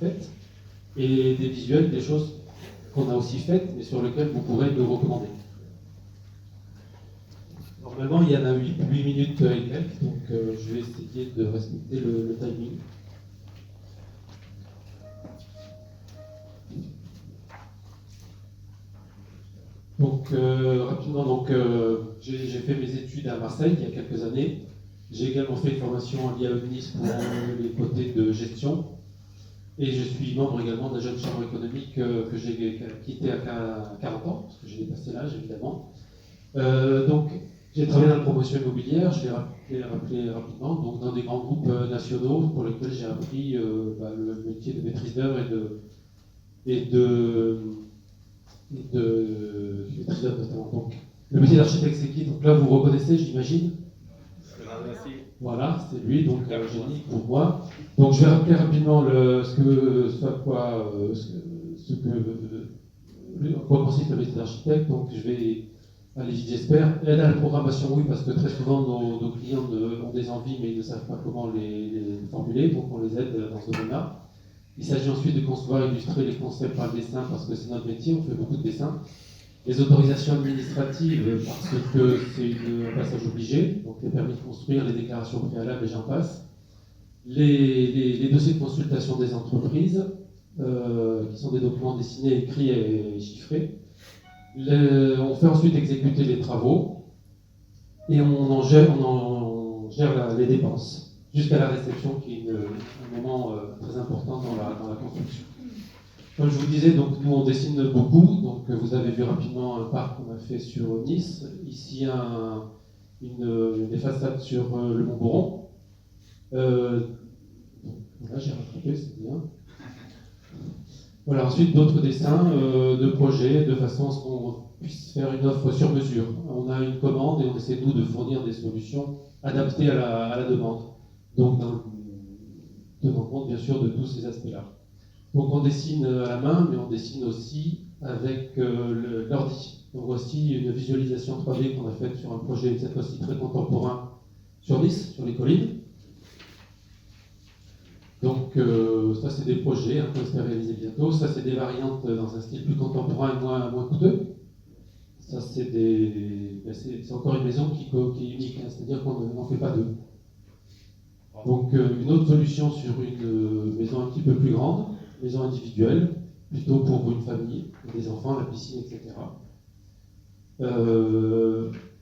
faites, et des visuels, des choses qu'on a aussi faites, mais sur lesquelles vous pourrez nous recommander. Normalement, il y en a 8 minutes et quelques, donc je vais essayer de respecter le timing. Donc, rapidement, j'ai fait mes études à Marseille il y a quelques années. J'ai également fait une formation à l'IAE-Nice pour les côtés de gestion. Et je suis membre également de la jeune chambre économique que j'ai quitté à 40 ans, parce que j'ai dépassé l'âge évidemment. Donc, j'ai travaillé dans la promotion immobilière, je l'ai rappelé rapidement, donc dans des grands groupes nationaux pour lesquels j'ai appris le métier de maîtrise d'œuvre et de maîtrise d'œuvre notamment. Donc, le métier d'architecte, c'est qui? Donc là, vous reconnaissez, j'imagine. Voilà, c'est lui, donc génie pour moi. Donc je vais rappeler rapidement en quoi consiste le métier d'architecte. Donc je vais aller vite, j'espère. Aide à la programmation, oui, parce que très souvent nos clients ont des envies, mais ils ne savent pas comment les formuler, donc on les aide dans ce domaine-là. Il s'agit ensuite de concevoir et illustrer les concepts par le dessin, parce que c'est notre métier, on fait beaucoup de dessins. Les autorisations administratives, parce que c'est un passage obligé, donc les permis de construire, les déclarations préalables et j'en passe. Les dossiers de consultation des entreprises, qui sont des documents dessinés, écrits et chiffrés. On fait ensuite exécuter les travaux et on gère les dépenses jusqu'à la réception, qui est un moment très important dans la construction. Comme je vous disais, donc, nous on dessine beaucoup, donc vous avez vu rapidement un parc qu'on a fait sur Nice, ici des façades sur le Mont-Boron. Là j'ai rattrapé, c'est bien. Voilà, ensuite d'autres dessins de projets, de façon à ce qu'on puisse faire une offre sur mesure. On a une commande et on essaie nous de fournir des solutions adaptées à la demande. Donc dans tenant compte bien sûr de tous ces aspects-là. Donc on dessine à la main, mais on dessine aussi avec l'ordi. Donc voici une visualisation 3D qu'on a faite sur un projet cette fois-ci très contemporain sur Nice, sur les collines. Donc ça c'est des projets qu'on espère réaliser bientôt. Ça c'est des variantes dans un style plus contemporain et moins coûteux. Ça c'est encore une maison qui est unique, hein, c'est-à-dire qu'on n'en fait pas deux. Donc une autre solution sur une maison un petit peu plus grande, maison individuelle, plutôt pour une famille, des enfants, la piscine, etc.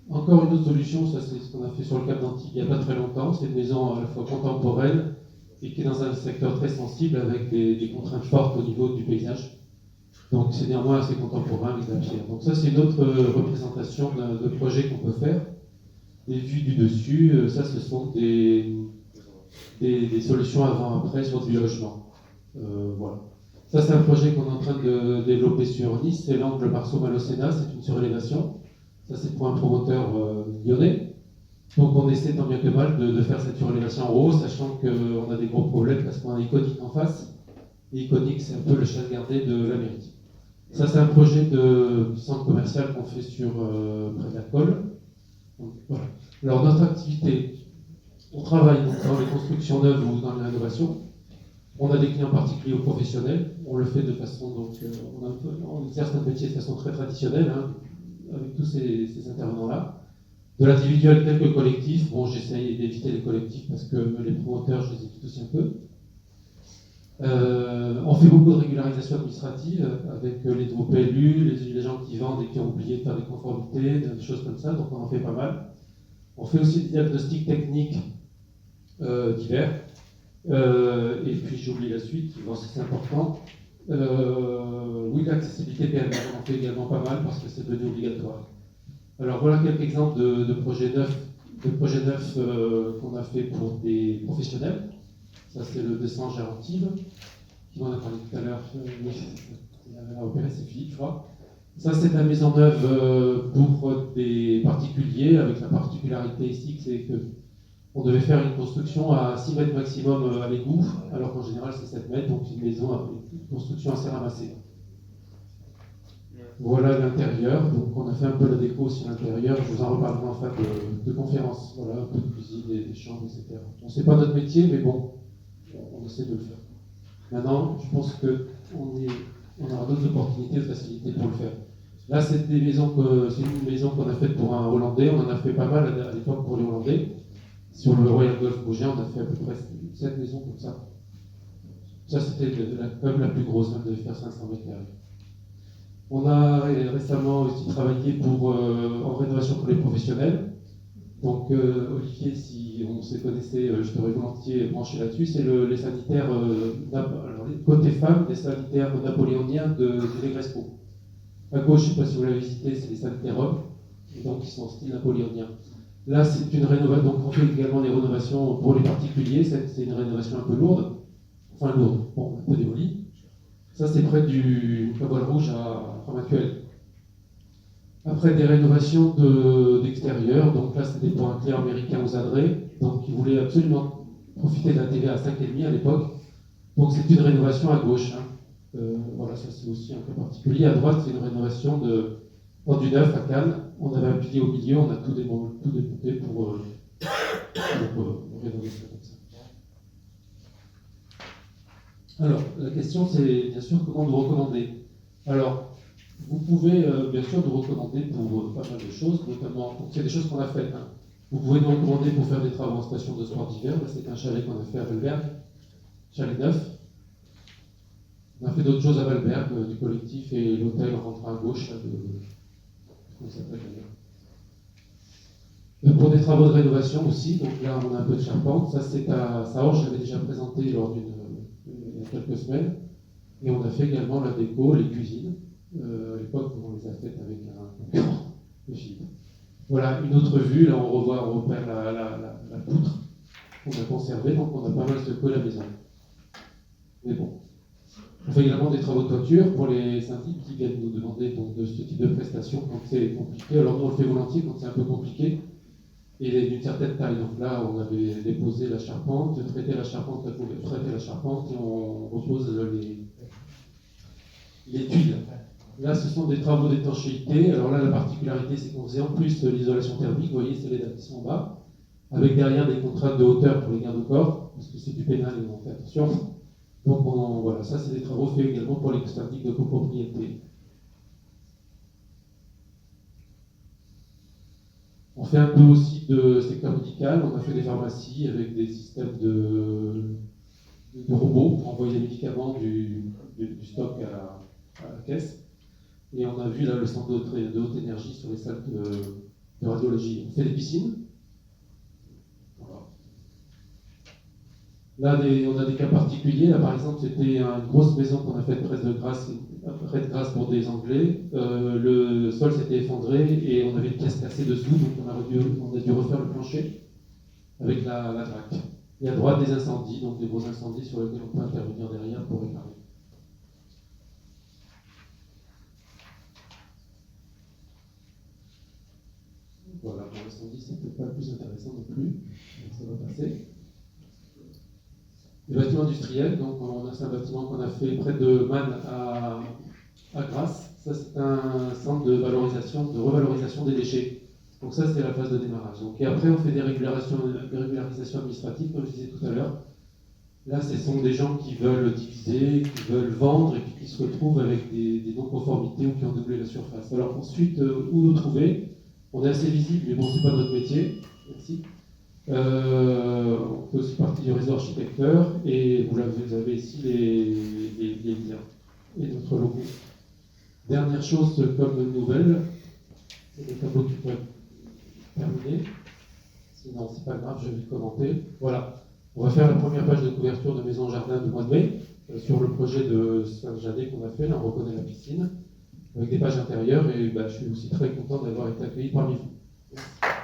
Encore une autre solution, ça c'est ce qu'on a fait sur le Cap d'Antibes il n'y a pas très longtemps. C'est une maison à la fois contemporaine et qui est dans un secteur très sensible avec des contraintes fortes au niveau du paysage. Donc c'est néanmoins assez contemporain avec la pierre. Donc ça c'est une autre représentation de projet qu'on peut faire. Les vues du dessus, ça ce sont des solutions avant-après sur du logement. Voilà. Ça c'est un projet qu'on est en train de développer sur Nice, c'est l'angle Marceau-Malocena, c'est une surélévation. Ça c'est pour un promoteur lyonnais. Donc on essaie tant bien que mal de faire cette surélévation en haut, sachant qu'on a des gros problèmes parce qu'on a Iconic en face. Et Iconic c'est un peu le chasse gardé de la mairie. Ça c'est un projet de centre commercial qu'on fait près de la Colle. Donc, voilà. Alors notre activité, on travaille donc dans les constructions neuves ou dans les rénovations. On a des clients particuliers ou professionnels. On le fait de façon on exerce notre métier de façon très traditionnelle, hein, avec tous ces intervenants-là. De l'individuel, quelques collectifs. Bon, j'essaye d'éviter les collectifs parce que les promoteurs, je les évite aussi un peu. On fait beaucoup de régularisation administrative avec les nouveaux PLU, les gens qui vendent et qui ont oublié de faire des conformités, des choses comme ça, donc on en fait pas mal. On fait aussi des diagnostics techniques divers. Et puis j'oublie la suite, bon, c'est important. Oui, l'accessibilité PMR, on en fait également pas mal parce que c'est devenu obligatoire. Alors voilà quelques exemples de projets neufs qu'on a fait pour des professionnels. Ça c'est le dessin Antibes, qui m'en a parlé tout à l'heure, à opérer c'est Philippe, je crois. Ça c'est la maison neuve pour des particuliers, avec la particularité ici, c'est qu'on devait faire une construction à 6 mètres maximum à l'égout, alors qu'en général c'est 7 mètres, donc une maison avec une construction assez ramassée. Voilà l'intérieur, donc on a fait un peu la déco sur l'intérieur, je vous en reparlerai en fin de conférence. Voilà, un peu de cuisine, des chambres, etc. Bon, c'est pas notre métier, mais bon, on essaie de le faire. Maintenant, je pense qu'on aura d'autres opportunités de facilité pour le faire. Là, c'est une maison qu'on a faite pour un Hollandais. On en a fait pas mal à l'époque pour les Hollandais. Sur le Royal Golf Bouger, on a fait à peu près 7 maisons comme ça. Ça, c'était quand même la plus grosse, même de faire 500 mètres carrés. On a récemment aussi travaillé en rénovation pour les professionnels. Donc, Olivier, si on se connaissait, je t'aurais volontiers branché là-dessus. C'est les sanitaires, côté femmes, des sanitaires napoléoniens de Negresco. À gauche, je ne sais pas si vous l'avez visité, c'est les sanitaires hommes, donc ils sont en style napoléonien. Là, c'est une rénovation, donc on fait également des rénovations pour les particuliers. C'est une rénovation un peu lourde, enfin lourde, bon, un peu démolie. Ça, c'est près du Poil Rouge à Ramatuelle. Après des rénovations d'extérieur, donc là c'était pour un client américain aux adrets, donc il voulait absolument profiter de la TVA à 5,5 à l'époque. Donc c'est une rénovation à gauche. Voilà, ça c'est aussi un peu particulier. À droite, c'est une rénovation du neuf à Cannes. On avait un pilier au milieu, on a tout démonté pour rénover ça comme ça. Alors, la question c'est bien sûr comment nous recommander. Alors, vous pouvez bien sûr nous recommander pour pas mal de choses, notamment, c'est des choses qu'on a faites. Vous pouvez nous recommander pour faire des travaux en station de sport d'hiver. Là, c'est un chalet qu'on a fait à Valberg, chalet neuf. On a fait d'autres choses à Valberg, du collectif et l'hôtel rentre à gauche. Comment ça s'appelle d'ailleurs. Pour des travaux de rénovation aussi, donc là on a un peu de charpente. Ça c'est à Saorge, j'avais déjà présenté il y a quelques semaines. Et on a fait également la déco, les cuisines. À l'époque, on les a faites avec un de Philippe. Voilà, une autre vue, là on repère la poutre qu'on a conservée, donc on a pas mal secoué la maison. Mais bon. On fait également des travaux de toiture pour les syndics qui viennent nous demander donc, de ce type de prestations quand c'est compliqué. Alors nous on le fait volontiers quand c'est un peu compliqué et d'une certaine taille. Donc là on avait déposé la charpente, traité la charpente et on repose les tuiles. Là ce sont des travaux d'étanchéité. Alors là la particularité c'est qu'on faisait en plus l'isolation thermique. Vous voyez c'est les dates qui sont en bas, avec derrière des contraintes de hauteur pour les garde-corps, parce que c'est du pénal et on fait attention. Donc voilà, ça c'est des travaux faits également pour les syndics de copropriété. On fait un peu aussi de secteur médical, on a fait des pharmacies avec des systèmes de robots pour envoyer les médicaments du stock à la caisse. Et on a vu là le centre de haute énergie sur les salles de radiologie. On fait des piscines. Là, on a des cas particuliers. Là, par exemple, c'était une grosse maison qu'on a faite près de Grasse pour des Anglais. Le sol s'était effondré et on avait une pièce cassée dessous, donc on a dû refaire le plancher avec la draque. Et à droite, des incendies, donc des gros incendies sur lesquels on peut intervenir derrière pour réparer. Voilà, pour l'incendie, c'est peut-être pas le plus intéressant non plus, donc ça va passer. Les bâtiments industriels, donc c'est un bâtiment qu'on a fait près de Man à Grasse. Ça c'est un centre de revalorisation des déchets. Donc ça c'est la phase de démarrage. Donc, et après on fait des régularisations administratives, comme je disais tout à l'heure. Là ce sont des gens qui veulent diviser, qui veulent vendre et puis qui se retrouvent avec des non-conformités ou qui ont doublé la surface. Alors ensuite, où nous trouver? On est assez visible, mais bon c'est pas notre métier. Merci. On fait aussi partie du réseau architecteur et vous avez ici les liens et notre logo. Dernière chose comme nouvelle, c'est le tableau qui pourrait terminer. Sinon, c'est pas grave, je vais le commenter. Voilà, on va faire la première page de couverture de Maison Jardin du mois de mai sur le projet de Saint-Jadé qu'on a fait. Là, on reconnaît la piscine avec des pages intérieures et je suis aussi très content d'avoir été accueilli parmi vous. Merci.